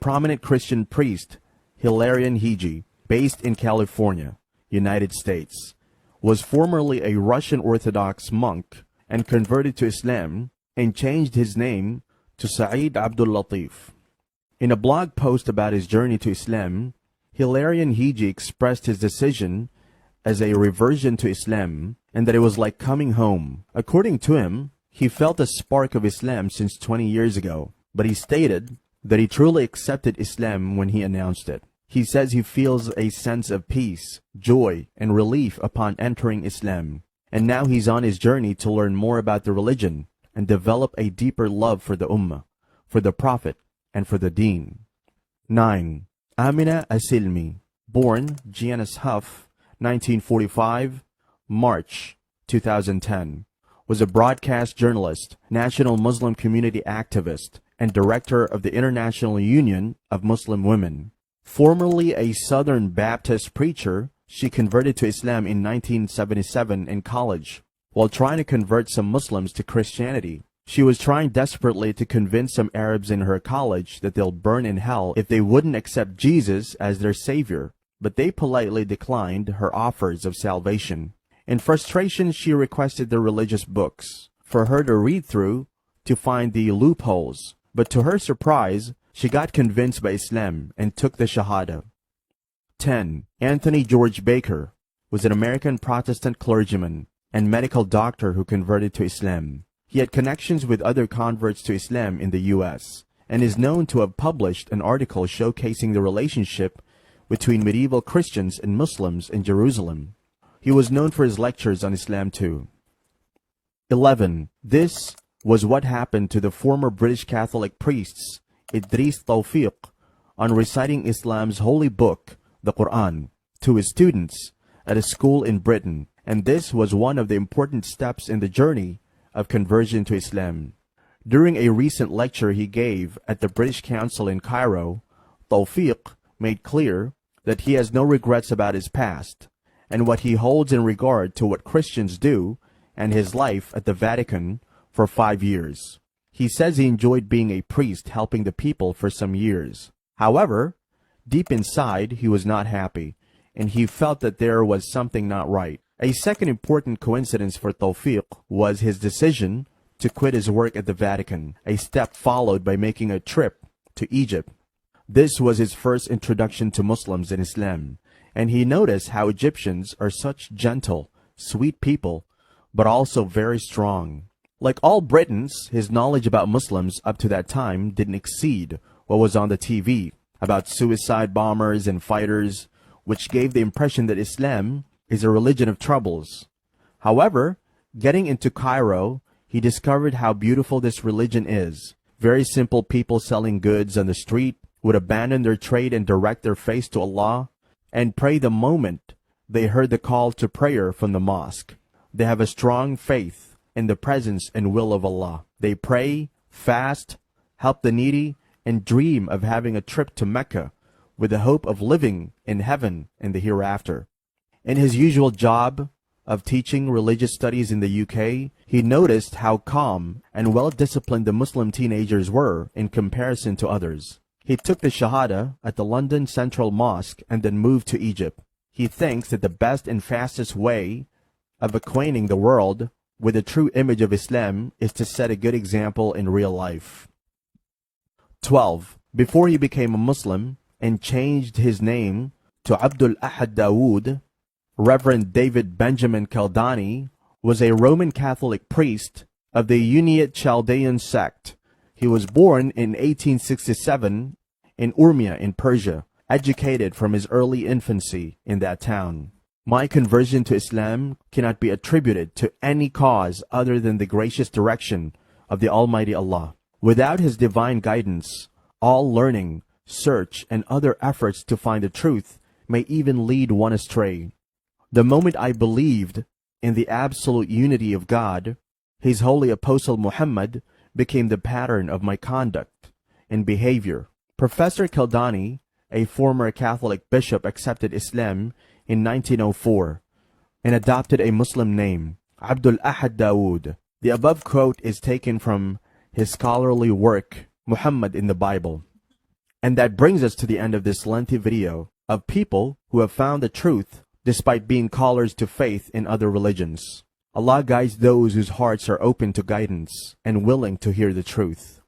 prominent Christian priest, Hilarion Hiji, based in California, United States, was formerly a Russian Orthodox monk and converted to Islam and changed his name to Saeed Abdul Latif. In a blog post about his journey to Islam, Hilarion Hiji expressed his decision as a reversion to Islam and that it was like coming home. According to him, he felt a spark of Islam since 20 years ago, but he stated that he truly accepted Islam when he announced it. He says he feels a sense of peace, joy, and relief upon entering Islam, and now he's on his journey to learn more about the religion and develop a deeper love for the Ummah, for the Prophet, and for the Deen. 9. Amina Asilmi, born Giannis Huff, 1945, March 2010, was a broadcast journalist, national Muslim community activist, and director of the International Union of Muslim Women. Formerly a Southern Baptist preacher, she converted to Islam in 1977 in college. While trying to convert some Muslims to Christianity, she was trying desperately to convince some Arabs in her college that they'll burn in hell if they wouldn't accept Jesus as their savior, but they politely declined her offers of salvation. In frustration, she requested the religious books for her to read through to find the loopholes, but to her surprise, she got convinced by Islam and took the Shahada. 10. Anthony George Baker was an American Protestant clergyman and medical doctor who converted to Islam. He had connections with other converts to Islam in the U.S. and is known to have published an article showcasing the relationship between medieval Christians and Muslims in Jerusalem. He was known for his lectures on Islam too. 11. This was what happened to the former British Catholic priests Idris Tawfiq on reciting Islam's holy book, the Quran, to his students at a school in Britain, and this was one of the important steps in the journey of conversion to Islam. During a recent lecture he gave at the British Council in Cairo, Tawfiq made clear that he has no regrets about his past and what he holds in regard to what Christians do and his life at the Vatican for 5 years. He says he enjoyed being a priest helping the people for some years. However, deep inside he was not happy, and he felt that there was something not right. A second important coincidence for Tawfiq was his decision to quit his work at the Vatican, a step followed by making a trip to Egypt. This was his first introduction to Muslims in Islam, and he noticed how Egyptians are such gentle, sweet people, but also very strong. Like all Britons, his knowledge about Muslims up to that time didn't exceed what was on the TV about suicide bombers and fighters, which gave the impression that Islam is a religion of troubles. However, getting into Cairo, he discovered how beautiful this religion is. Very simple people selling goods on the street would abandon their trade and direct their face to Allah and pray the moment they heard the call to prayer from the mosque. They have a strong faith in the presence and will of Allah. They pray, fast, help the needy, and dream of having a trip to Mecca with the hope of living in heaven and the hereafter. In his usual job of teaching religious studies in the UK, he noticed how calm and well-disciplined the Muslim teenagers were in comparison to others. He took the Shahada at the London Central Mosque and then moved to Egypt. He thinks that the best and fastest way of acquainting the world with the true image of Islam is to set a good example in real life. 12. Before he became a Muslim and changed his name to Abdul Ahad Dawood, Reverend David Benjamin Kaldani was a Roman Catholic priest of the Unaid Chaldean sect. He was born in 1867 in Urmia in Persia, educated from his early infancy in that town. My conversion to Islam cannot be attributed to any cause other than the gracious direction of the Almighty Allah. Without His divine guidance, all learning, search, and other efforts to find the truth may even lead one astray. The moment I believed in the absolute unity of God, His holy apostle Muhammad became the pattern of my conduct and behavior. Professor Kaldani, a former Catholic bishop, accepted Islam in 1904 and adopted a Muslim name, Abdul Ahad Dawood. The above quote is taken from his scholarly work, Muhammad in the Bible. And that brings us to the end of this lengthy video of people who have found the truth despite being callers to faith in other religions. Allah guides those whose hearts are open to guidance and willing to hear the truth.